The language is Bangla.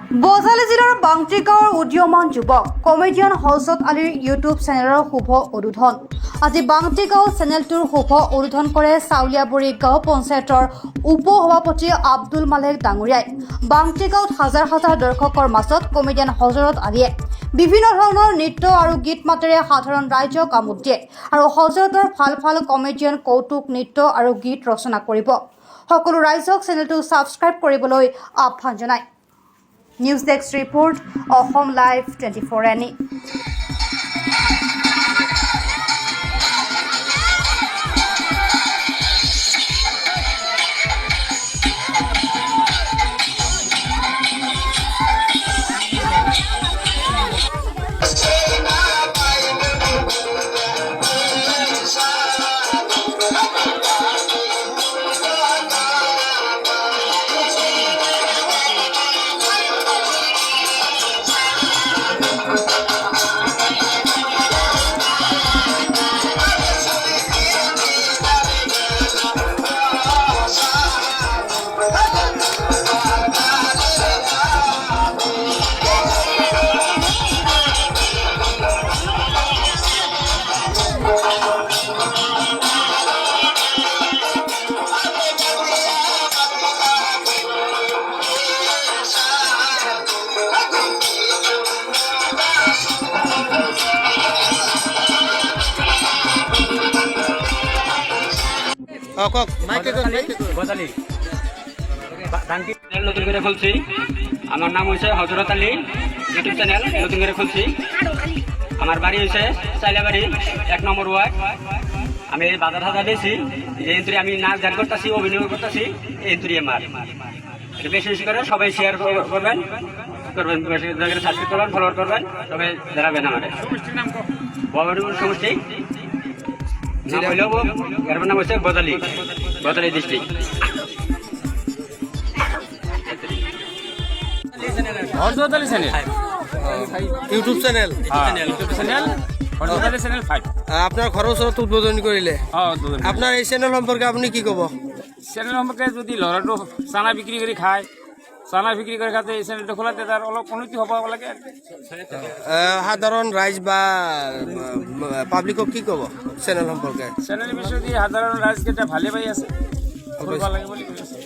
বজালী জিলাৰ বাংটি গাঁৱৰ উদীয়মান যুৱক কমেডিয়ান হজৰত আলীৰ ইউটিউব চেনেলৰ শুভ উদ্বোধন। আজি বাংটি গাঁও চেনেলটোৰ শুভ উদ্বোধন কৰে চাউলিয়াবৰী গাঁও পঞ্চায়তৰ উপ সভাপতি আব্দুল মালেক ডাঙৰীয়াই। বাংটি গাঁৱত হাজাৰ হাজাৰ দৰ্শকৰ মাজত কমেডিয়ান হজৰত আলীয়ে বিভিন্ন ধৰণৰ নৃত্য আৰু গীত মাতেৰে সাধাৰণ ৰাইজক আমোদ দিয়ে আৰু হজৰতৰ ভাল ভাল কমেডিয়ান কৌতুক নৃত্য আৰু গীত ৰচনা কৰিব। সকলো ৰাইজক চেনেলটো ছাবস্ক্ৰাইব কৰিবলৈ আহ্বান জনায়। নিউজ ডেস্ক ৰিপোৰ্ট অসম লাইভ 24 এনি। নতুন করে খুলছি। আমার নাম হয়েছে হজরত আলী ইউটিউব চ্যানেল নতুন করে খুলছি। আমার বাড়ি হয়েছে চাইলাবাড়ি 1 নম্বর ওয়ার্ড। আমি বাজার হাজার দিয়েছি। এই আমি নাচ গান করতেছি, অভিনয় করতেছি। এই আমার বেশি বেশি করে সবাই শেয়ার করবেন, সাবস্ক্রাইব করবেন, ফলোয়ার করবেন, সবাই জানাবেন। আমাদের সমষ্টি এর নাম হচ্ছে বজালী ডিস্ট্রিক্ট। হজরত Ali channel YouTube channel YouTube channel হজরত আলী চ্যানেল 5। আপনার ঘৰৰ ওচৰত উদ্বোধন কৰিলে। আপোনাৰ এই চেনেল সম্পৰ্কে আপুনি কি ক'ব? চেনেল সম্পৰ্কে যদি ল'ৰাটো চানা বিক্ৰী কৰি খায়, চানা বিক্ৰী কৰি খাতে এই চেনেলটো খোলাতে তাৰ অলপ উন্নতি হ'ব লাগে। সাধাৰণ ৰাইজ বা পাব্লিকক কি ক'ব চেনেল সম্পৰ্কে? চেনেল বিষয়ে সাধাৰণ ৰাইজকেইটা ভালে পাই আছে, কৰিব লাগে বুলি কৈছে।